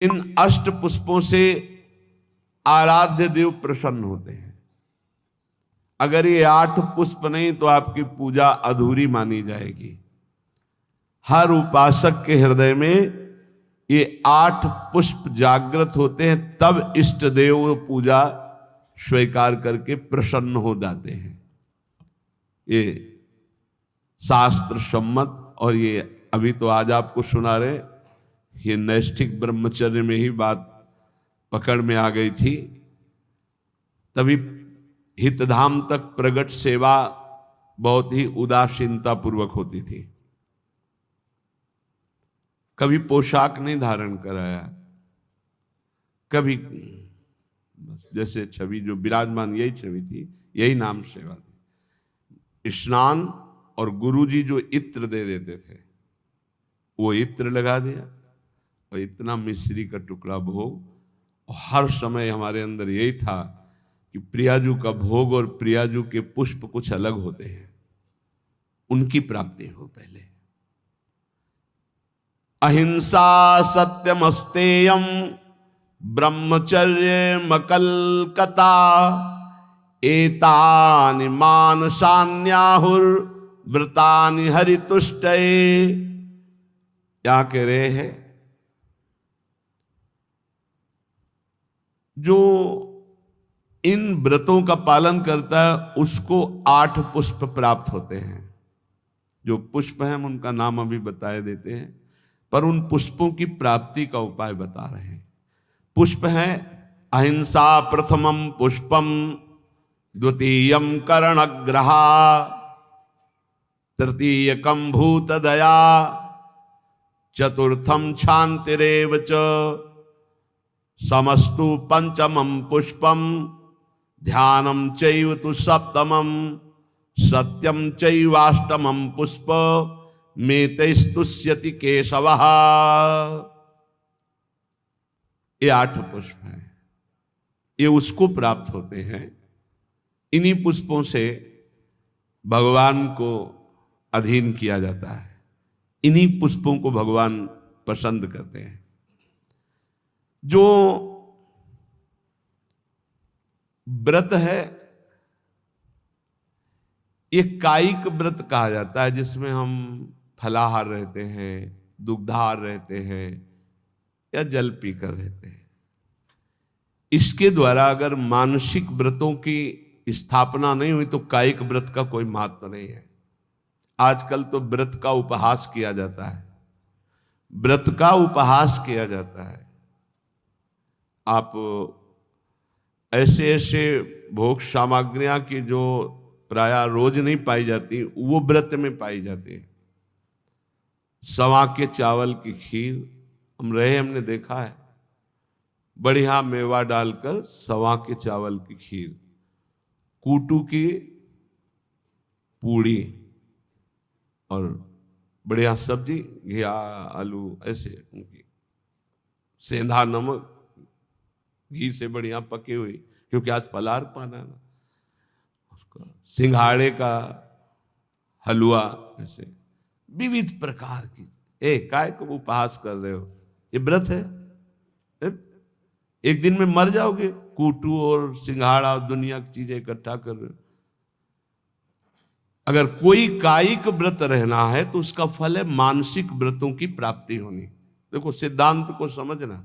इन अष्ट पुष्पों से आराध्य देव प्रसन्न होते हैं। अगर ये 8 पुष्प नहीं तो आपकी पूजा अधूरी मानी जाएगी। हर उपासक के हृदय में ये 8 पुष्प जागृत होते हैं, तब इष्ट देव पूजा स्वीकार करके प्रसन्न हो जाते हैं। ये शास्त्र सम्मत, और ये अभी तो आज आपको सुना रहे, ये नैष्ठिक ब्रह्मचर्य में ही बात पकड़ में आ गई थी। तभी हितधाम तक प्रगट सेवा बहुत ही उदासीनता पूर्वक होती थी। कभी पोशाक नहीं धारण कराया, कभी बस जैसे छवि जो विराजमान यही छवि थी, यही नाम सेवा थी। स्नान और गुरुजी जो इत्र दे देते थे वो इत्र लगा दिया, और इतना मिश्री का टुकड़ा भोग। और हर समय हमारे अंदर यही था कि प्रियाजू का भोग और प्रियाजू के पुष्प कुछ अलग होते हैं, उनकी प्राप्ति हो पहले। अहिंसा सत्यमस्तेयम ब्रह्मचर्य मकलकता एतानि मानसान्याहुर व्रतानि हरितुष्टये। क्या कह रहे हैं? जो इन व्रतों का पालन करता है उसको 8 पुष्प प्राप्त होते हैं। जो पुष्प हैं उनका नाम अभी बताए देते हैं, पर उन पुष्पों की प्राप्ति का उपाय बता रहे हैं। पुष्प हैं अहिंसा प्रथमम पुष्पम, द्वितीयम कर्णग्रहा, तृतीयकम भूतदया, चतुर्थम शांतिरेव च, समस्तु पंचमम पुष्पम, ध्यानम चैव तु सप्तमम, सत्यम चैवाष्टमम पुष्प, मेतैस्तुष्यति केशवः। ये 8 पुष्प हैं, ये उसको प्राप्त होते हैं। इन्हीं पुष्पों से भगवान को अधीन किया जाता है, इन्हीं पुष्पों को भगवान पसंद करते हैं। जो व्रत है ये कायिक व्रत कहा जाता है, जिसमें हम फलाहार रहते हैं, दुग्धाहार रहते हैं या जल पीकर रहते हैं। इसके द्वारा अगर मानसिक व्रतों की स्थापना नहीं हुई तो कायिक व्रत का कोई महत्व नहीं है। आजकल तो व्रत का उपहास किया जाता है, व्रत का उपहास किया जाता है। आप ऐसे ऐसे भोग सामग्रियां की जो प्रायः रोज नहीं पाई जाती वो व्रत में पाई जाती है। सवा के चावल की खीर हमने देखा है, बढ़िया मेवा डालकर सवा के चावल की खीर, कूटू की पूड़ी और बढ़िया सब्जी, घिया आलू, ऐसे उनकी सेंधा नमक घी से बढ़िया पकी हुई, क्योंकि आज फलाहार पाना है ना, उसका सिंघाड़े का हलवा, ऐसे विविध प्रकार की। काय को उपहास कर रहे हो? ये व्रत है? एक दिन में मर जाओगे, कूटू और सिंघाड़ा और दुनिया की चीजें इकट्ठा कर रहे हो। अगर कोई कायिक व्रत रहना है तो उसका फल है मानसिक व्रतों की प्राप्ति होनी। देखो सिद्धांत को समझना,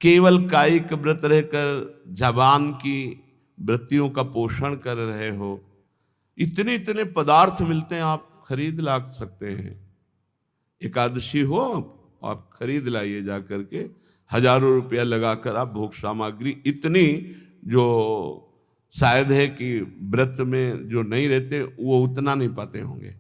केवल कायिक व्रत रहकर जबान की वृत्तियों का पोषण कर रहे हो, इतने इतने पदार्थ मिलते हैं, आप खरीद ला सकते हैं। एकादशी हो आप खरीद लाइए, जा करके हजारों रुपया लगाकर आप भोग सामग्री, इतनी जो शायद है कि व्रत में जो नहीं रहते वो उतना नहीं पाते होंगे।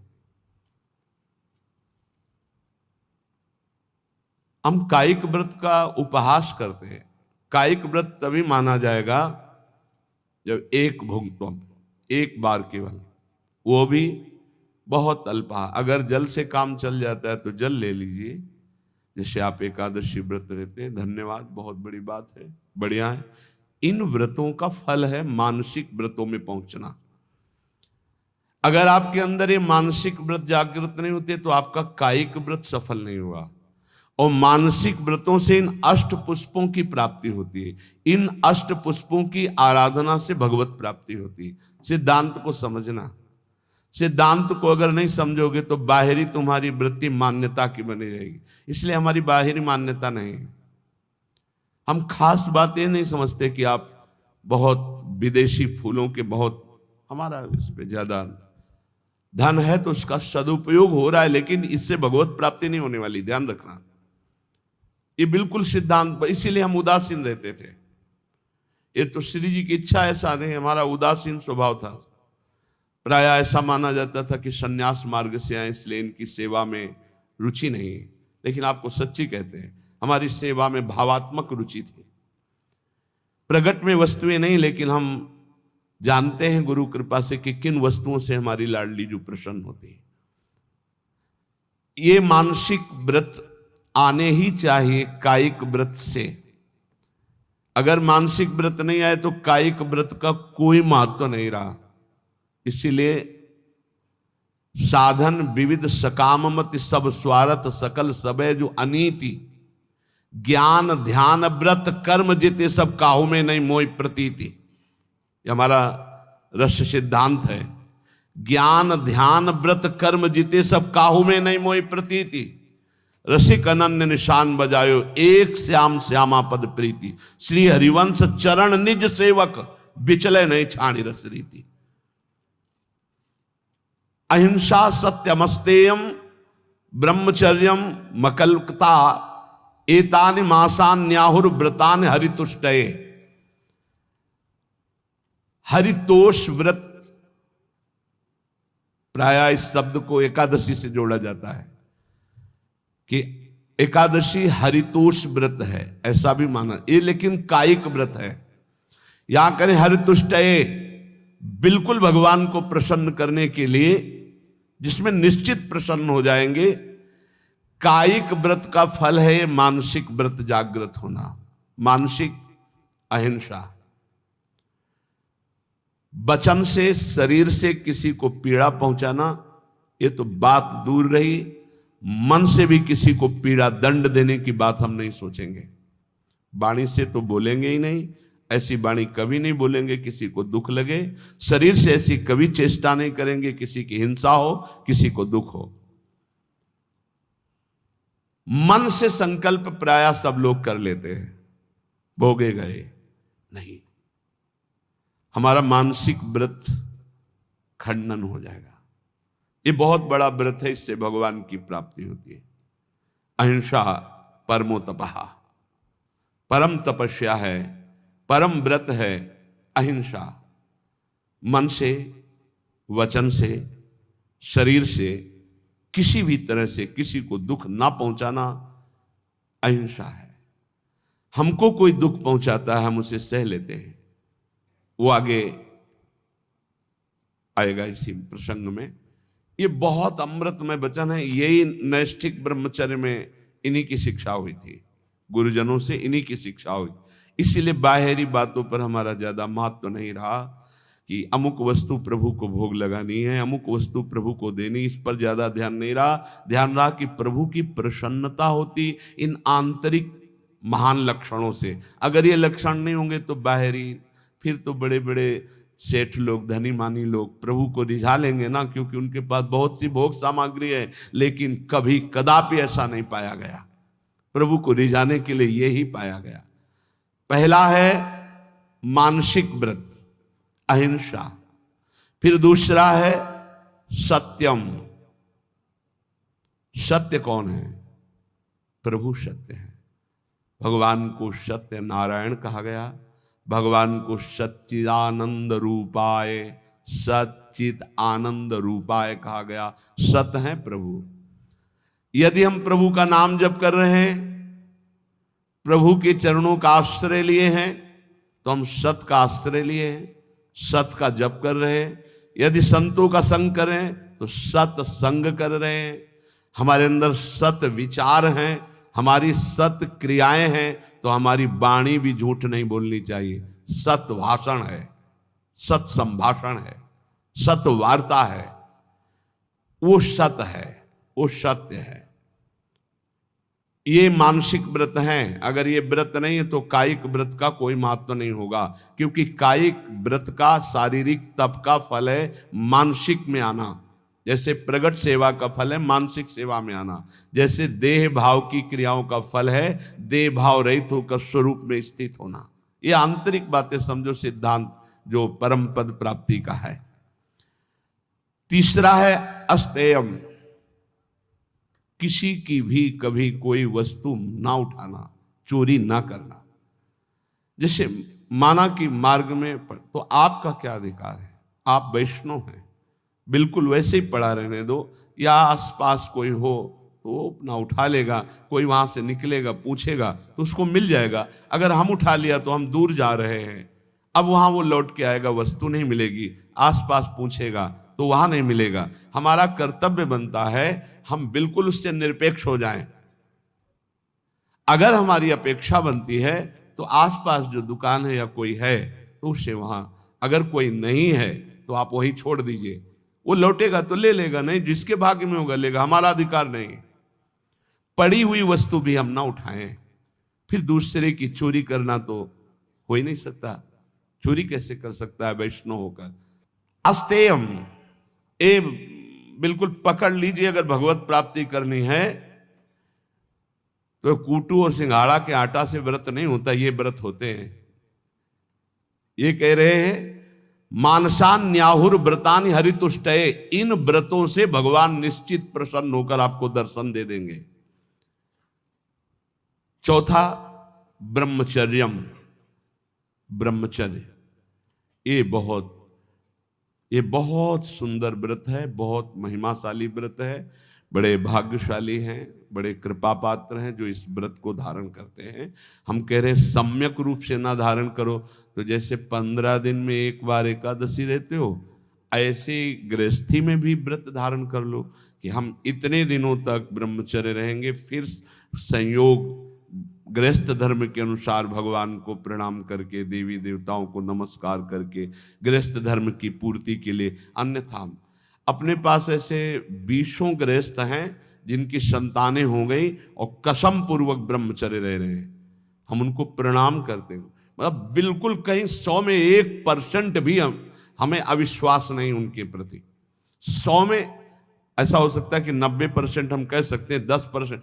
हम कायिक व्रत का उपहास करते हैं। कायिक व्रत तभी माना जाएगा जब एक भोग, एक बार केवल, वो भी बहुत अल्पा। अगर जल से काम चल जाता है तो जल ले लीजिए, जैसे आप एकादशी व्रत रहते हैं। धन्यवाद, बहुत बड़ी बात है, बढ़िया है। इन व्रतों का फल है मानसिक व्रतों में पहुंचना। अगर आपके अंदर ये मानसिक व्रत जागृत नहीं होते तो आपका कायिक व्रत सफल नहीं हुआ। और मानसिक व्रतों से इन अष्ट पुष्पों की प्राप्ति होती है। इन अष्ट पुष्पों की आराधना से भगवत प्राप्ति होती है। सिद्धांत को समझना, सिद्धांत को अगर नहीं समझोगे तो बाहरी तुम्हारी वृत्ति मान्यता की बनी रहेगी। इसलिए हमारी बाहरी मान्यता नहीं है। हम खास बात ये नहीं समझते कि आप बहुत विदेशी फूलों के बहुत, हमारा इस पे ज्यादा धन है तो उसका सदुपयोग हो रहा है, लेकिन इससे भगवत प्राप्ति नहीं होने वाली, ध्यान रखना। ये बिल्कुल सिद्धांत, इसीलिए हम उदासीन रहते थे। ये तो श्री जी की इच्छा, ऐसा नहीं, हमारा उदासीन स्वभाव था। प्राय ऐसा माना जाता था कि सन्यास मार्ग से आए इसलिए इनकी सेवा में रुचि नहीं है। लेकिन आपको सच्ची कहते हैं, हमारी सेवा में भावात्मक रुचि थी, प्रगट में वस्तुएं नहीं। लेकिन हम जानते हैं गुरु कृपा से कि किन वस्तुओं से हमारी लाडली जो प्रसन्न होती है। ये मानसिक व्रत आने ही चाहिए कायिक व्रत से। अगर मानसिक व्रत नहीं आए तो कायिक व्रत का कोई महत्व नहीं रहा। इसीलिए साधन विविध सकाममति सब स्वार्थ सकल सबे जो अनीति, ज्ञान ध्यान व्रत कर्म जिते सब काहू में नहीं मोई प्रतीति। ये हमारा रस सिद्धांत है। ज्ञान ध्यान व्रत कर्म जिते सब काहू में नहीं मोई प्रतीति। रसिक अनन्य निशान बजायो एक श्याम श्यामा पद प्रीति। श्री हरिवंश चरण निज सेवक बिचले नहीं छाणी रस रीति। अहिंसा सत्यमस्तेयम ब्रह्मचर्यम मकलकता एतानि मासान्याहुर व्रतानि हरितुष्टये। हरितोष व्रत, प्राय इस शब्द को एकादशी से जोड़ा जाता है कि एकादशी हरितोष व्रत है, ऐसा भी माना ये, लेकिन कायिक व्रत है। यहां करें हरितुष्टये, बिल्कुल भगवान को प्रसन्न करने के लिए, जिसमें निश्चित प्रसन्न हो जाएंगे। कायिक व्रत का फल है मानसिक व्रत जागृत होना, मानसिक अहिंसा। वचन से शरीर से किसी को पीड़ा पहुंचाना ये तो बात दूर रही, मन से भी किसी को पीड़ा दंड देने की बात हम नहीं सोचेंगे। वाणी से तो बोलेंगे ही नहीं, ऐसी वाणी कभी नहीं बोलेंगे किसी को दुख लगे। शरीर से ऐसी कभी चेष्टा नहीं करेंगे किसी की हिंसा हो, किसी को दुख हो। मन से संकल्प प्राय सब लोग कर लेते हैं, भोगे गए नहीं। हमारा मानसिक व्रत खंडन हो जाएगा। ये बहुत बड़ा व्रत है, इससे भगवान की प्राप्ति होती है। अहिंसा परमो तपः, परम तपस्या है, परम व्रत है अहिंसा। मन से, वचन से, शरीर से, किसी भी तरह से किसी को दुख ना पहुंचाना अहिंसा है। हमको कोई दुख पहुंचाता है, हम उसे सह लेते हैं। वो आगे आएगा इसी प्रसंग में। ये बहुत अमृतमय वचन है। यही नैष्ठिक ब्रह्मचर्य में इन्हीं की शिक्षा हुई थी, गुरुजनों से इन्हीं की शिक्षा हुई। इसीलिए बाहरी बातों पर हमारा ज्यादा महत्व नहीं रहा कि अमुक वस्तु प्रभु को भोग लगानी है, अमुक वस्तु प्रभु को देनी, इस पर ज्यादा ध्यान नहीं रहा। ध्यान रहा कि प्रभु की प्रसन्नता होती इन आंतरिक महान लक्षणों से। अगर ये लक्षण नहीं होंगे तो बाहरी, फिर तो बड़े बड़े सेठ लोग, धनी मानी लोग प्रभु को रिझा लेंगे ना, क्योंकि उनके पास बहुत सी भोग सामग्री है। लेकिन कभी कदापि ऐसा नहीं पाया गया। प्रभु को रिझाने के लिए यही पाया गया। पहला है मानसिक व्रत अहिंसा, फिर दूसरा है सत्यम। सत्य कौन है? प्रभु सत्य है। भगवान को सत्य नारायण कहा गया, भगवान को सच्चिदानंद रूपाय, सच्चित आनंद रूपाय कहा गया। सत है प्रभु। यदि हम प्रभु का नाम जप कर रहे हैं, प्रभु के चरणों का आश्रय लिए हैं, तो हम सत का आश्रय लिए हैं, सत का जप कर रहे हैं। यदि संतों का संग करें तो सत संग कर रहे हैं। हमारे अंदर सत विचार हैं, हमारी सत क्रियाएं हैं, तो हमारी वाणी भी झूठ नहीं बोलनी चाहिए। सत भाषण है, सत संभाषण है, सत वार्ता है, वो सत है, वो सत्य है। ये मानसिक व्रत हैं। अगर ये व्रत नहीं है तो कायिक व्रत का कोई महत्व नहीं होगा, क्योंकि कायिक व्रत का शारीरिक तप का फल है मानसिक में आना। जैसे प्रगट सेवा का फल है मानसिक सेवा में आना, जैसे देह भाव की क्रियाओं का फल है देह भाव रहित होकर स्वरूप में स्थित होना। ये आंतरिक बातें समझो, सिद्धांत जो परम पद प्राप्ति का है। तीसरा है अस्तेयम, किसी की भी कभी कोई वस्तु ना उठाना, चोरी ना करना। जैसे माना कि मार्ग में तो आपका क्या अधिकार है, आप वैष्णव हैं, बिल्कुल वैसे ही पड़ा रहने दो, या आसपास कोई हो तो वो अपना उठा लेगा, कोई वहां से निकलेगा पूछेगा तो उसको मिल जाएगा। अगर हम उठा लिया तो हम दूर जा रहे हैं, अब वहां वो लौट के आएगा, वस्तु नहीं मिलेगी, आसपास पूछेगा तो वहां नहीं मिलेगा। हमारा कर्तव्य बनता है हम बिल्कुल उससे निरपेक्ष हो जाएं। अगर हमारी अपेक्षा बनती है तो आसपास जो दुकान है या कोई है तो उससे वहां, अगर कोई नहीं है तो आप वहीं छोड़ दीजिए, वो लौटेगा तो ले लेगा, नहीं जिसके भाग्य में होगा लेगा, हमारा अधिकार नहीं। पड़ी हुई वस्तु भी हम ना उठाएं। फिर दूसरे की चोरी करना तो हो ही नहीं सकता, चोरी कैसे कर सकता है वैष्णव होकर। अस्तेयम, ए बिल्कुल पकड़ लीजिए, अगर भगवत प्राप्ति करनी है तो कूटू और सिंघाड़ा के आटा से व्रत नहीं होता, ये व्रत होते हैं। ये कह रहे हैं मानसान न्याहुर व्रतानि हरितुष्टये, इन व्रतों से भगवान निश्चित प्रसन्न होकर आपको दर्शन दे देंगे। चौथा ब्रह्मचर्यम, ब्रह्मचर्य, ये बहुत सुंदर व्रत है, बहुत महिमाशाली व्रत है। बड़े भाग्यशाली हैं, बड़े कृपा पात्र हैं जो इस व्रत को धारण करते हैं। हम कह रहे हैं सम्यक रूप से ना धारण करो तो जैसे 15 दिन में एक बार एकादशी रहते हो, ऐसे गृहस्थी में भी व्रत धारण कर लो कि हम इतने दिनों तक ब्रह्मचर्य रहेंगे। फिर संयोग गृहस्थ धर्म के अनुसार भगवान को प्रणाम करके, देवी देवताओं को नमस्कार करके गृहस्थ धर्म की पूर्ति के लिए। अन्यथा अपने पास ऐसे 20 गृहस्थ हैं जिनकी संतानें हो गई और कसम पूर्वक ब्रह्मचर्य रह रहे हैं, हम उनको प्रणाम करते हैं। मतलब बिल्कुल कहीं 100 में 1% भी हमें अविश्वास नहीं उनके प्रति। 100 में ऐसा हो सकता है कि 90% हम कह सकते हैं, 10%,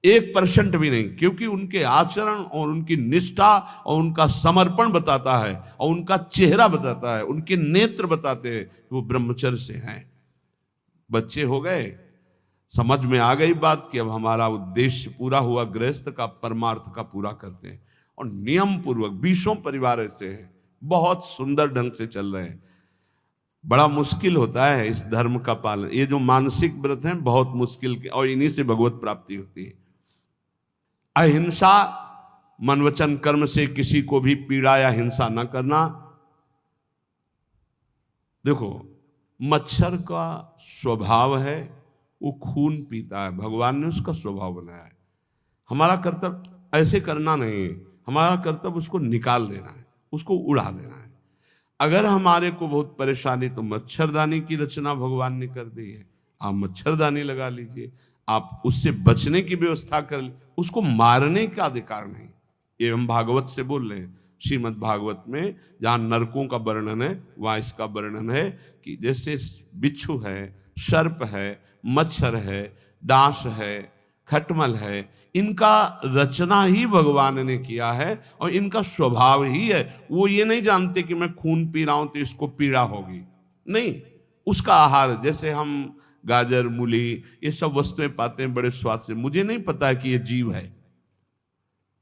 1% भी नहीं, क्योंकि उनके आचरण और उनकी निष्ठा और उनका समर्पण बताता है और उनका चेहरा बताता है, उनके नेत्र बताते हैं कि वो ब्रह्मचर्य से हैं। बच्चे हो गए, समझ में आ गई बात कि अब हमारा उद्देश्य पूरा हुआ, गृहस्थ का परमार्थ का पूरा करते हैं। और नियम पूर्वक 20 परिवार ऐसे हैं, बहुत सुंदर ढंग से चल रहे हैं। बड़ा मुश्किल होता है इस धर्म का पालन, ये जो मानसिक व्रत हैं बहुत मुश्किल के, और इन्हीं से भगवत प्राप्ति होती है। अहिंसा, मन वचन कर्म से किसी को भी पीड़ा या हिंसा न करना। देखो मच्छर का स्वभाव है वो खून पीता है, भगवान ने उसका स्वभाव बनाया है। हमारा कर्तव्य ऐसे करना नहीं है, हमारा कर्तव्य उसको निकाल देना है, उसको उड़ा देना है। अगर हमारे को बहुत परेशानी तो मच्छरदानी की रचना भगवान ने कर दी है, आप मच्छरदानी लगा लीजिए, आप उससे बचने की व्यवस्था कर लीजिए, उसको मारने का अधिकार नहीं। ये हम भागवत से बोल रहे हैं, श्रीमद् भागवत में जहाँ नरकों का वर्णन है वहाँ इसका वर्णन है कि जैसे बिच्छू है, सर्प है, मच्छर है, डांस है, खटमल है, इनका रचना ही भगवान ने किया है और इनका स्वभाव ही है। वो ये नहीं जानते कि मैं खून पी रहा हूं तो इसको पीड़ा होगी, नहीं, उसका आहार, जैसे हम गाजर मूली ये सब वस्तुएं पाते हैं बड़े स्वाद से, मुझे नहीं पता कि ये जीव है,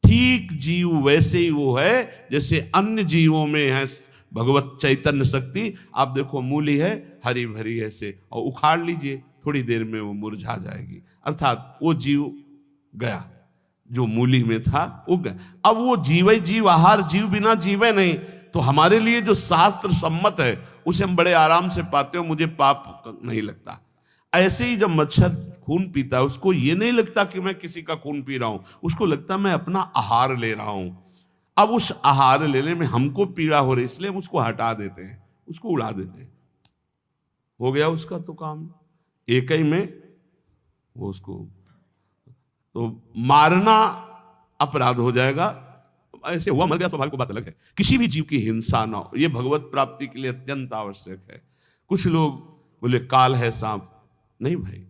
ठीक जीव वैसे ही वो है जैसे अन्य जीवों में है भगवत चैतन्य शक्ति। आप देखो मूली है हरी भरी ऐसे, और उखाड़ लीजिए थोड़ी देर में वो मुरझा जाएगी, अर्थात वो जीव गया, जो मूली में था वो गया। अब वो जीव जीव, आहार जीव बिना जीवे नहीं। तो हमारे लिए जो शास्त्र सम्मत है उसे हम बड़े आराम से पाते हो, मुझे पाप नहीं लगता। ऐसे ही जब मच्छर खून पीता है उसको ये नहीं लगता कि मैं किसी का खून पी रहा हूं, उसको लगता मैं अपना आहार ले रहा हूं। अब उस आहार लेने में हमको पीड़ा हो रही, इसलिए हम उसको हटा देते हैं, उसको उड़ा देते हैं, हो गया उसका तो काम। एक ही में वो उसको तो मारना अपराध हो जाएगा, ऐसे हुआ मर गया स्वाभाविक बात अलग है। किसी भी जीव की हिंसा ना हो, यह भगवत प्राप्ति के लिए अत्यंत आवश्यक है। कुछ लोग बोले काल है सांप, नहीं भाई,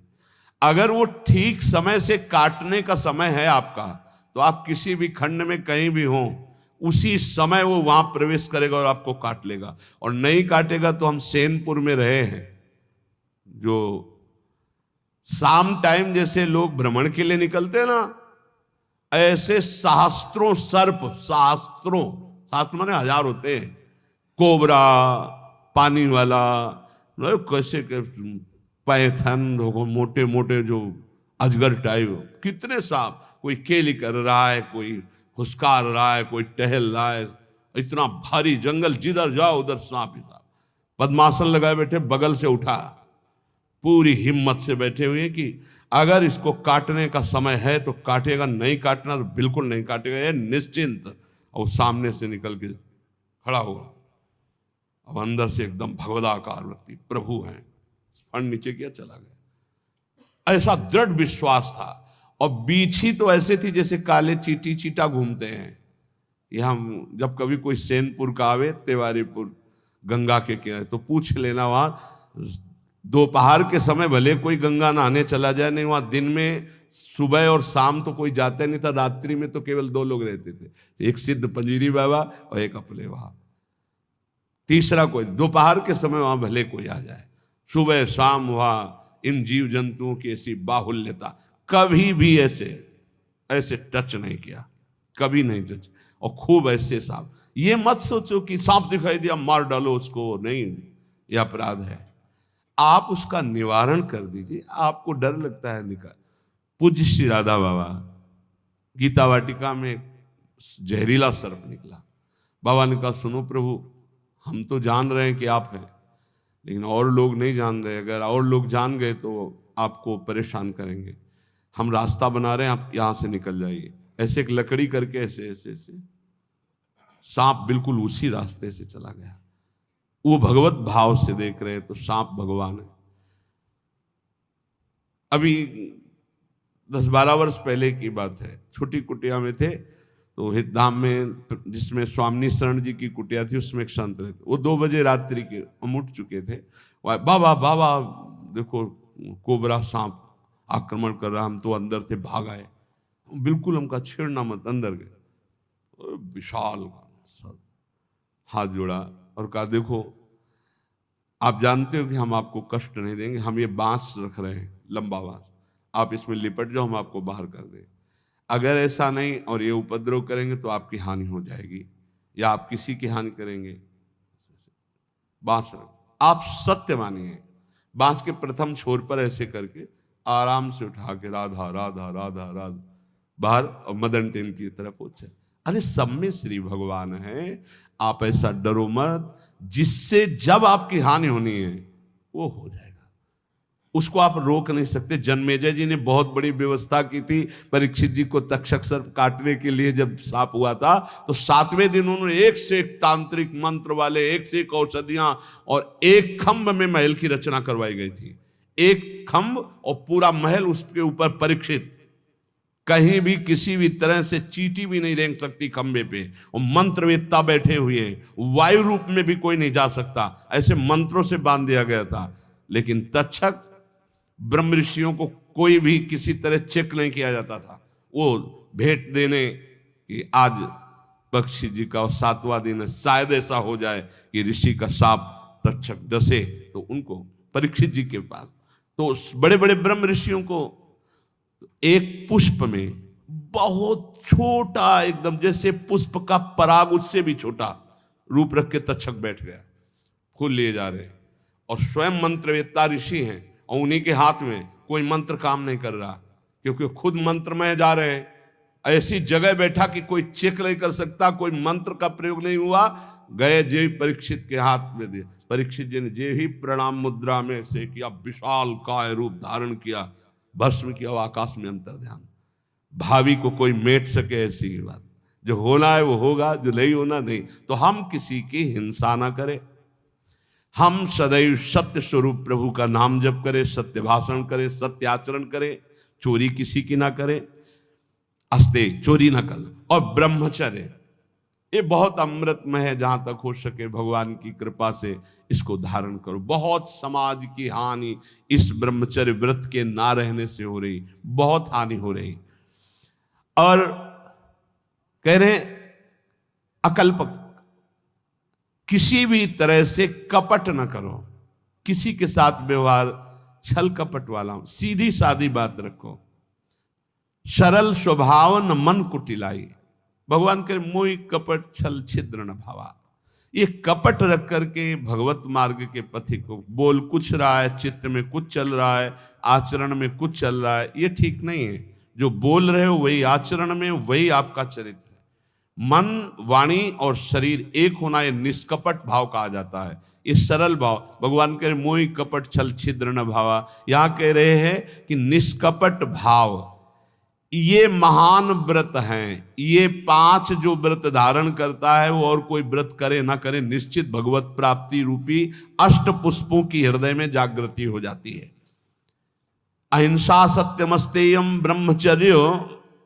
अगर वो ठीक समय से काटने का समय है आपका, तो आप किसी भी खंड में कहीं भी हो, उसी समय वो वहां प्रवेश करेगा और आपको काट लेगा। और नहीं काटेगा तो हम सेनपुर में रहे हैं, जो शाम टाइम जैसे लोग भ्रमण के लिए निकलते हैं ना, ऐसे सहस्त्रों सर्प, शास्त्र माने हजार होते हैं, कोबरा, पानी वाला, कैसे पैथन, मोटे मोटे जो अजगर टाइप, कितने सांप, कोई केली कर रहा है, कोई फुसकार रहा है, कोई टहल रहा है, इतना भारी जंगल, जिधर जाओ उधर सांप ही सांप। पद्मासन लगाए बैठे, बगल से उठा, पूरी हिम्मत से बैठे हुए कि अगर इसको काटने का समय है तो काटेगा, नहीं काटना तो बिल्कुल नहीं काटेगा, ये निश्चिंत। और सामने से निकल के खड़ा हुआ, अब अंदर से एकदम भगवदाकार व्यक्ति, प्रभु हैं, फंड नीचे किया, चला गया। ऐसा दृढ़ विश्वास था। और बीछी तो ऐसे थी जैसे काले चीटी चीटा घूमते हैं। ये हम जब कभी कोई सेनपुर का आवे, तिवारीपुर गंगा के किनारे, तो पूछ लेना, वहां दोपहर के समय भले कोई गंगा नहाने चला जाए, नहीं वहां दिन में सुबह और शाम तो कोई जाता नहीं था, रात्रि में तो केवल 2 लोग रहते थे, एक सिद्ध पंजीरी बाबा और एक अपने वहां, तीसरा कोई। दोपहर के समय वहां भले कोई आ जाए, सुबह शाम वहां इन जीव जंतुओं की ऐसी बाहुल्यता, कभी भी ऐसे टच नहीं किया, कभी नहीं टच। और खूब ऐसे सांप, ये मत सोचो कि सांप दिखाई दिया मार डालो उसको, नहीं, यह अपराध है। आप उसका निवारण कर दीजिए, आपको डर लगता है निकाल। पूज्य श्री राधा बाबा गीता वाटिका में जहरीला सर्प निकला, बाबा ने कहा सुनो प्रभु, हम तो जान रहे हैं कि आप हैं, लेकिन और लोग नहीं जान रहे, अगर और लोग जान गए तो आपको परेशान करेंगे, हम रास्ता बना रहे हैं, आप यहां से निकल जाइए। ऐसे एक लकड़ी करके ऐसे ऐसे ऐसे सांप बिल्कुल उसी रास्ते से चला गया। वो भगवत भाव से देख रहे हैं तो सांप भगवान है। अभी 10-12 वर्ष पहले की बात है, छोटी कुटिया में थे, तो हितधाम में जिसमें स्वामी शरण जी की कुटिया थी, उसमें एक संत रहते, वो 2 बजे रात्रि के हम उठ चुके थे, बाबा बाबा देखो कोबरा सांप आक्रमण कर रहा, हम तो अंदर थे, भाग आए, बिल्कुल हमका छेड़ना मत, अंदर गए, विशाल हाथ जोड़ा और कहा देखो आप जानते हो कि हम आपको कष्ट नहीं देंगे, हम ये बांस रख रहे हैं, लंबा बांस, आप इसमें लिपट जाओ, हम आपको बाहर कर दें। अगर ऐसा नहीं और ये उपद्रव करेंगे तो आपकी हानि हो जाएगी, या आप किसी की हानि करेंगे, बांस रख, आप सत्य मानिए। बांस के प्रथम छोर पर ऐसे करके आराम से उठा के राधा राधा राधा राधा बाहर, और मदन टेन की तरफ पहुंचे। अरे सब में श्री भगवान है, आप ऐसा डरो मत, जिससे जब आपकी हानि होनी है वो हो जाएगा, उसको आप रोक नहीं सकते। जन्मेजय जी ने बहुत बड़ी व्यवस्था की थी परीक्षित जी को तक्षक सर्प काटने के लिए। जब सांप हुआ था तो 7वें दिन उन्होंने एक से एक तांत्रिक मंत्र वाले, एक से एक औषधियां, और एक खंभ में महल की रचना करवाई गई थी, एक खंभ और पूरा महल, उसके ऊपर परीक्षित, कहीं भी किसी भी तरह से चींटी भी नहीं रेंग सकती खंबे पे, और मंत्रवेत्ता बैठे हुए हैं, वायु रूप में भी कोई नहीं जा सकता, ऐसे मंत्रों से बांध दिया गया था। लेकिन तक्षक ब्रह्म ऋषियों को कोई भी किसी तरह चेक नहीं किया जाता था, वो भेंट देने कि आज पक्षी जी का 7वां दिन है, शायद ऐसा हो जाए कि ऋषि का साप तक्षक डसे तो उनको, परीक्षित जी के पास तो बड़े बड़े ब्रह्म ऋषियों को एक पुष्प में बहुत छोटा, एकदम जैसे पुष्प का पराग उससे भी छोटा रूप रख के तक्षक बैठ गया, फूल लिए जा रहे, और स्वयं मंत्रवेत्ता ऋषि हैं, और उन्हीं के हाथ में कोई मंत्र काम नहीं कर रहा, क्योंकि खुद मंत्र में जा रहे हैं। ऐसी जगह बैठा कि कोई चेक नहीं कर सकता, कोई मंत्र का प्रयोग नहीं हुआ, गए जे परीक्षित के हाथ में दिए। परीक्षित जी ने जे ही प्रणाम मुद्रा में से किया, विशाल काय रूप धारण किया, भस्म किया, आकाश में अंतर ध्यान। भावी को कोई मेट सके ऐसी बात, जो होना है वो होगा, जो नहीं होना नहीं। तो हम किसी की हिंसा ना करें, हम सदैव सत्य स्वरूप प्रभु का नाम जप करें, सत्य भाषण करें, सत्य आचरण करें, चोरी किसी की ना करें। अस्ते, चोरी न करना, और ब्रह्मचर्य, ये बहुत अमृतमय है। जहां तक हो सके भगवान की कृपा से इसको धारण करो। बहुत समाज की हानि इस ब्रह्मचर्य व्रत के ना रहने से हो रही, बहुत हानि हो रही। और कह रहे अकल्प, किसी भी तरह से कपट न करो, किसी के साथ व्यवहार छल कपट वाला हो, सीधी सादी बात रखो। सरल स्वभाव न मन कुटिलाई, भगवान के मोहि कपट छल छिद्र न भावा। ये कपट रख करके भगवत मार्ग के पथिक को, बोल कुछ रहा है, चित्त में कुछ चल रहा है, आचरण में कुछ चल रहा है, ये ठीक नहीं है। जो बोल रहे हो वही आचरण में, वही आपका चरित्र है। मन, वाणी और शरीर एक होना, ये निष्कपट भाव कहा जाता है। ये सरल भाव, भगवान कह रहे मोहि कपट छल छिद्र न भावा। यहां कह रहे हैं कि निष्कपट भाव, ये महान व्रत हैं। ये 5 जो व्रत धारण करता है वो और कोई व्रत करे ना करे, निश्चित भगवत प्राप्ति रूपी अष्ट पुष्पों की हृदय में जागृति हो जाती है। अहिंसा सत्यमस्तेयम ब्रह्मचर्य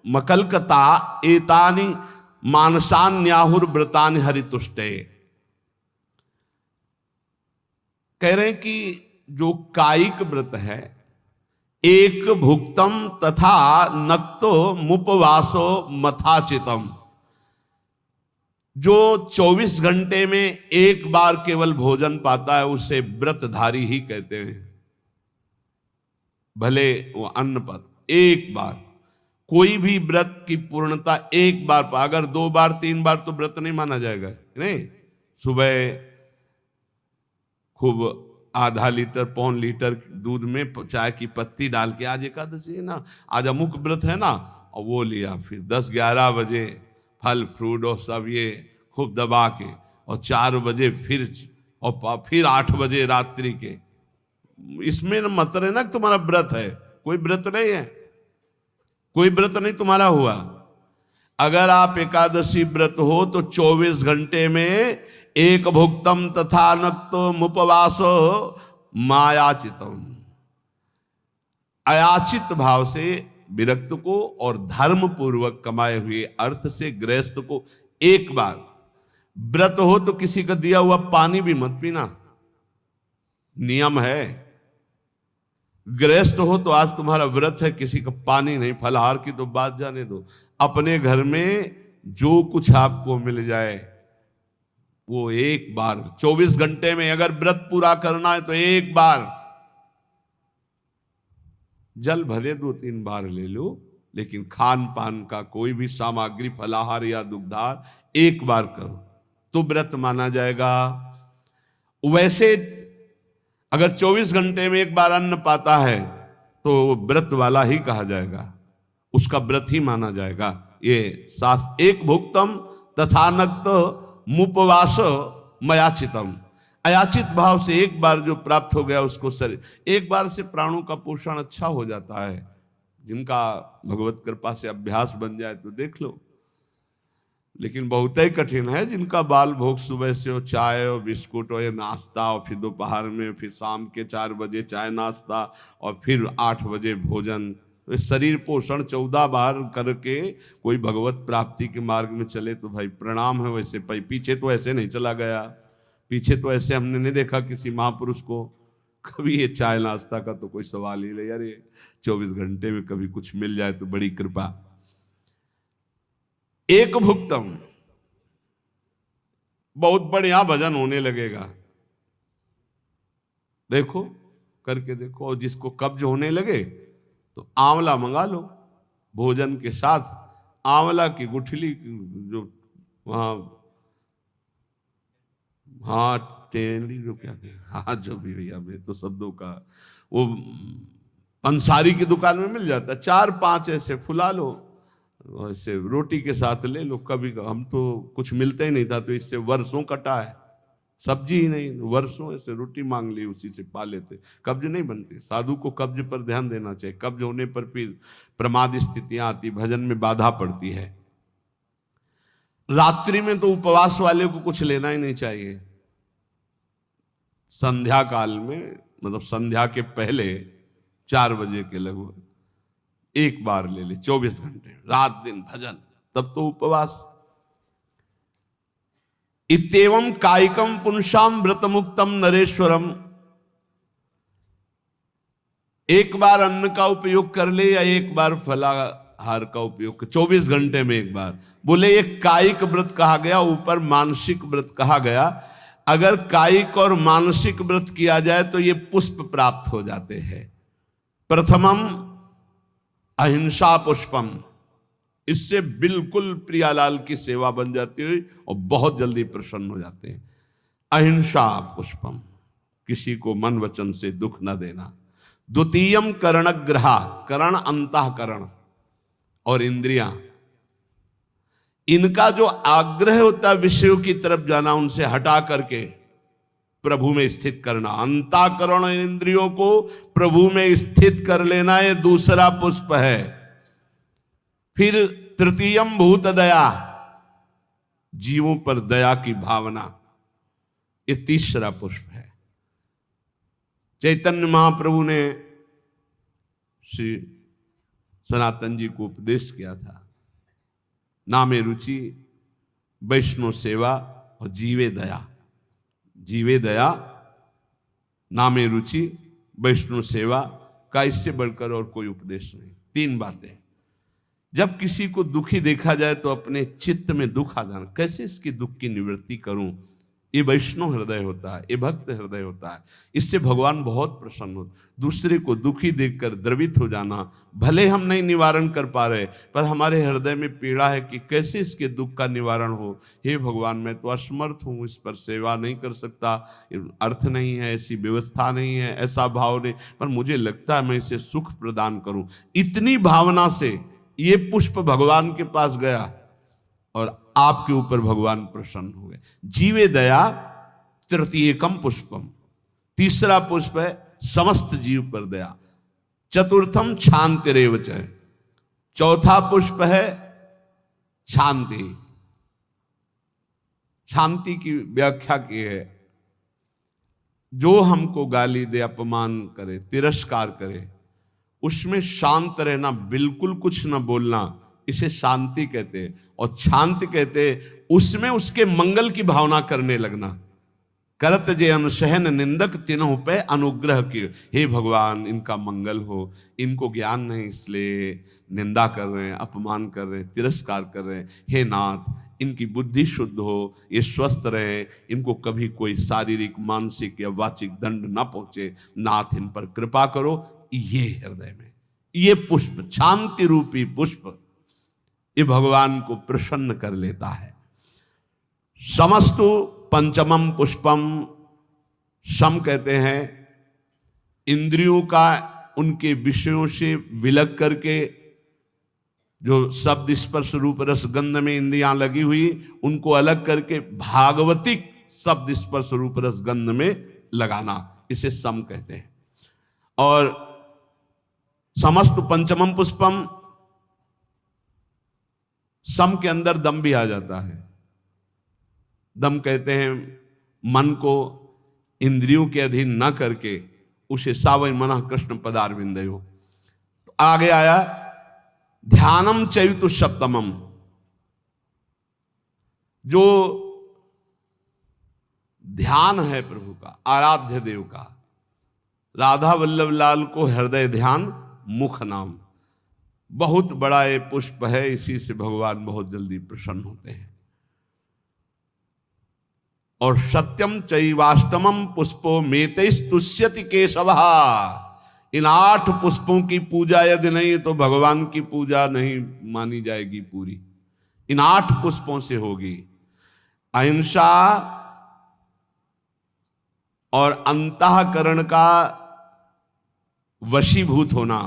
मकलकता एतानि मानसान्याहुर व्रतानि हरितुष्टे। कह रहे हैं कि जो कायिक व्रत है, एक भुक्तम तथा नक्तो मुपवासो मथाचितम, जो 24 घंटे में एक बार केवल भोजन पाता है उसे व्रतधारी ही कहते हैं। भले वो अन्न पर एक बार, कोई भी व्रत की पूर्णता एक बार, अगर 2 बार 3 बार तो व्रत नहीं माना जाएगा। नहीं, सुबह खूब आधा लीटर पौन लीटर दूध में चाय की पत्ती डाल के, आज एकादशी है ना, आज अमुक व्रत है ना, और वो लिया। फिर 10-11 बजे फल फ्रूट और सब ये खूब दबा के, और 4 बजे फिर, और फिर 8 बजे रात्रि के। इसमें न मतलब है ना कि तुम्हारा व्रत है, कोई व्रत नहीं है, कोई व्रत नहीं तुम्हारा हुआ। अगर आप एकादशी व्रत हो तो 24 घंटे में एक भुक्तम तथा नक्तो मुपवासो मायाचितम, अयाचित भाव से विरक्त को और धर्म पूर्वक कमाए हुए अर्थ से गृहस्थ को एक बार, व्रत हो तो किसी का दिया हुआ पानी भी मत पीना, नियम है। गृहस्थ हो तो आज तुम्हारा व्रत है, किसी का पानी नहीं, फलाहार की तो बात जाने दो। अपने घर में जो कुछ आपको मिल जाए वो एक बार, 24 घंटे में अगर व्रत पूरा करना है तो एक बार, जल भरे 2-3 बार ले लो, लेकिन खान पान का कोई भी सामग्री, फलाहार या दुग्धार एक बार करो तो व्रत माना जाएगा। वैसे अगर 24 घंटे में एक बार अन्न पाता है तो व्रत वाला ही कहा जाएगा, उसका व्रत ही माना जाएगा। ये शास्त्र, एक भुक्तम तथा नक्त मुपवास मयाचितम, अयाचित भाव से एक बार जो प्राप्त हो गया उसको शरीर, एक बार से प्राणों का पोषण अच्छा हो जाता है। जिनका भगवत कृपा से अभ्यास बन जाए तो देख लो, लेकिन बहुत ही कठिन है जिनका बाल भोग सुबह से हो चाय और बिस्कुट और ये नाश्ता, और फिर दोपहर में, फिर शाम के 4 बजे चाय नाश्ता, और फिर 8 बजे भोजन। तो शरीर पोषण 14 बार करके कोई भगवत प्राप्ति के मार्ग में चले तो भाई प्रणाम है। वैसे पीछे तो ऐसे नहीं चला गया, पीछे तो ऐसे हमने नहीं देखा किसी महापुरुष को कभी ये चाय नाश्ता का तो कोई सवाल ही नहीं। यार ये 24 घंटे में कभी कुछ मिल जाए तो बड़ी कृपा। एक भुक्तम, बहुत बढ़िया भजन होने लगेगा, देखो करके देखो। और जिसको कब्ज होने लगे तो आंवला मंगा लो, भोजन के साथ आंवला की गुठली जो वहां, हाँ टेली जो क्या, हाँ जो भी भैया, मैं तो शब्दों का, वो पंसारी की दुकान में मिल जाता है। 4-5 ऐसे फुला लो, ऐसे रोटी के साथ ले लो। कभी हम तो कुछ मिलता ही नहीं था तो इससे वर्षों कटा है, सब्जी ही नहीं, वर्षों ऐसे रोटी मांग ली, उसी से पा लेते। कब्ज नहीं बनती। साधु को कब्ज पर ध्यान देना चाहिए, कब्ज होने पर फिर प्रमाद स्थितियां आती, भजन में बाधा पड़ती है। रात्रि में तो उपवास वाले को कुछ लेना ही नहीं चाहिए। संध्या काल में, मतलब संध्या के पहले 4 बजे के लगभग एक बार ले ले, 24 घंटे रात दिन भजन, तब तो उपवास। इत्येवं कायिकम पुंसाम व्रत मुक्तम नरेश्वरम। एक बार अन्न का उपयोग कर ले या एक बार फलाहार का उपयोग, 24 घंटे में एक बार। बोले ये कायिक व्रत कहा गया, ऊपर मानसिक व्रत कहा गया। अगर कायिक और मानसिक व्रत किया जाए तो ये पुष्प प्राप्त हो जाते हैं। प्रथमम अहिंसा पुष्पम, इससे बिल्कुल प्रियालाल की सेवा बन जाती है और बहुत जल्दी प्रसन्न हो जाते हैं। अहिंसा पुष्पम, किसी को मन वचन से दुख न देना। द्वितीयम कर्णग्रहा, करण अंतःकरण और इंद्रियां, इनका जो आग्रह होता है विषयों की तरफ जाना, उनसे हटा करके प्रभु में स्थित करना। अंतःकरण इंद्रियों को प्रभु में स्थित कर लेना, ये दूसरा पुष्प है। फिर तृतीयम भूत दया, जीवों पर दया की भावना, ये तीसरा पुष्प है। चैतन्य महाप्रभु ने श्री सनातन जी को उपदेश किया था, नामे रुचि, वैष्णव सेवा और जीवे दया। जीवे दया, नामे रुचि, वैष्णव सेवा का इससे बढ़कर और कोई उपदेश नहीं। 3 बातें। जब किसी को दुखी देखा जाए तो अपने चित्त में दुख आ जाना, कैसे इसकी दुख की निवृत्ति करूं, ये वैष्णव हृदय होता है, ये भक्त हृदय होता है। इससे भगवान बहुत प्रसन्न होते। दूसरे को दुखी देखकर द्रवित हो जाना, भले हम नहीं निवारण कर पा रहे, पर हमारे हृदय में पीड़ा है कि कैसे इसके दुख का निवारण हो। हे भगवान, मैं तो असमर्थ हूँ, इस पर सेवा नहीं कर सकता, अर्थ नहीं है, ऐसी व्यवस्था नहीं है, ऐसा भाव नहीं, पर मुझे लगता है मैं इसे सुख प्रदान करूं। इतनी भावना से ये पुष्प भगवान के पास गया और आपके ऊपर भगवान प्रसन्न हुए। जीवे दया तृतीयकम पुष्पम, तीसरा पुष्प है समस्त जीव पर दया। चतुर्थम शांतिरेव च, चौथा पुष्प है शांति। शांति की व्याख्या की है, जो हमको गाली दे, अपमान करे, तिरस्कार करे, उसमें शांत रहना, बिल्कुल कुछ न बोलना, इसे शांति कहते हैं। और शांति कहते उसमें उसके मंगल की भावना करने लगना। करत जे अनुसहन निंदक तिन्हों पे अनुग्रह की, हे भगवान इनका मंगल हो, इनको ज्ञान नहीं इसलिए निंदा कर रहे हैं, अपमान कर रहे हैं, तिरस्कार कर रहे हैं। हे नाथ इनकी बुद्धि शुद्ध हो, ये स्वस्थ रहे, इनको कभी कोई शारीरिक मानसिक या वाचिक दंड ना पहुंचे, नाथ इन पर कृपा करो। ये हृदय में ये पुष्प, शांति रूपी पुष्प, ये भगवान को प्रसन्न कर लेता है। समस्तु पंचमम पुष्पम, सम कहते हैं इंद्रियों का उनके विषयों से विलग करके, जो शब्द स्पर्श रूप रस गंध में इंद्रियां लगी हुई, उनको अलग करके भागवतिक शब्द स्पर्श रूप रस गंध में लगाना, इसे सम कहते हैं। और समस्त पंचमम पुष्पम, सम के अंदर दम भी आ जाता है। दम कहते हैं मन को इंद्रियों के अधीन न करके उसे सावय मनः कृष्ण पदारविंदयो। तो आगे आया ध्यानम चैतु सप्तमम, जो ध्यान है प्रभु का, आराध्य देव का। राधा वल्लभ लाल को हृदय ध्यान मुख नाम, बहुत बड़ा ये पुष्प है, इसी से भगवान बहुत जल्दी प्रसन्न होते हैं। और सत्यम चैवाष्टमम पुष्पो मेतैस्तुष्यति केशवः, इन 8 पुष्पों की पूजा यदि नहीं तो भगवान की पूजा नहीं मानी जाएगी पूरी। इन 8 पुष्पों से होगी। अहिंसा और अंतःकरण का वशीभूत होना,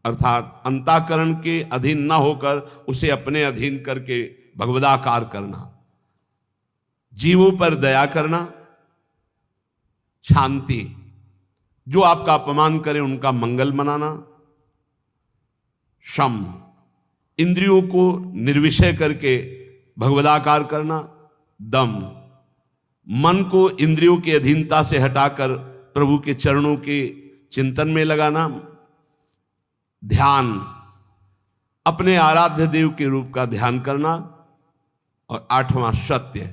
अर्थात अंतःकरण के अधीन ना होकर उसे अपने अधीन करके भगवदाकार करना। जीवों पर दया करना, शांति, जो आपका अपमान करे उनका मंगल मनाना। शम, इंद्रियों को निर्विषय करके भगवदाकार करना। दम, मन को इंद्रियों की अधीनता से हटाकर प्रभु के चरणों के चिंतन में लगाना। ध्यान, अपने आराध्य देव के रूप का ध्यान करना। और 8वां सत्य,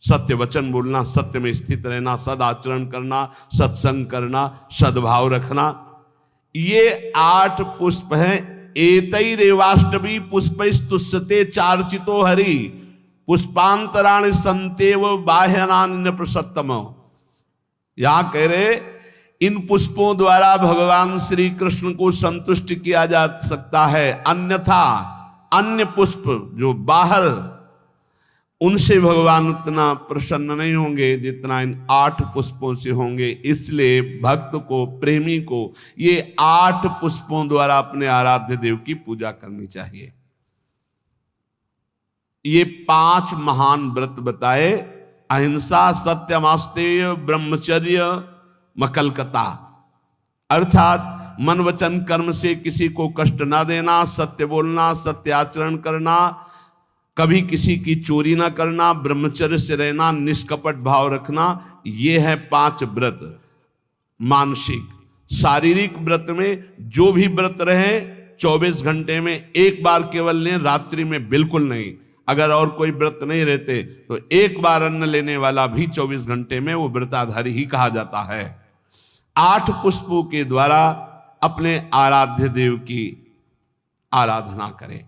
सत्य वचन बोलना, सत्य में स्थित रहना, सदाचरण करना, सत्संग करना, सद्भाव रखना। ये 8 पुष्प हैं। एतैरेवाष्टभी पुष्पैस्तुष्यते चार्चितो हरि पुष्पांतराणि संतेव बाह्यनान्य प्रसत्तम। यहां कह रहे इन पुष्पों द्वारा भगवान श्री कृष्ण को संतुष्ट किया जा सकता है, अन्यथा अन्य पुष्प जो बाहर, उनसे भगवान उतना प्रसन्न नहीं होंगे जितना इन 8 पुष्पों से होंगे। इसलिए भक्त को, प्रेमी को ये 8 पुष्पों द्वारा अपने आराध्य देव की पूजा करनी चाहिए। ये 5 महान व्रत बताए, अहिंसा, सत्यमास्तेय, ब्रह्मचर्य, मकलकता, अर्थात मन वचन कर्म से किसी को कष्ट ना देना, सत्य बोलना, सत्य आचरण करना, कभी किसी की चोरी ना करना, ब्रह्मचर्य से रहना, निष्कपट भाव रखना। ये है 5 व्रत। मानसिक, शारीरिक व्रत में जो भी व्रत रहे 24 घंटे में एक बार केवल लें, रात्रि में बिल्कुल नहीं। अगर और कोई व्रत नहीं रहते तो एक बार अन्न लेने वाला भी 24 घंटे में वो व्रताधारी ही कहा जाता है। 8 पुष्पों के द्वारा अपने आराध्य देव की आराधना करें।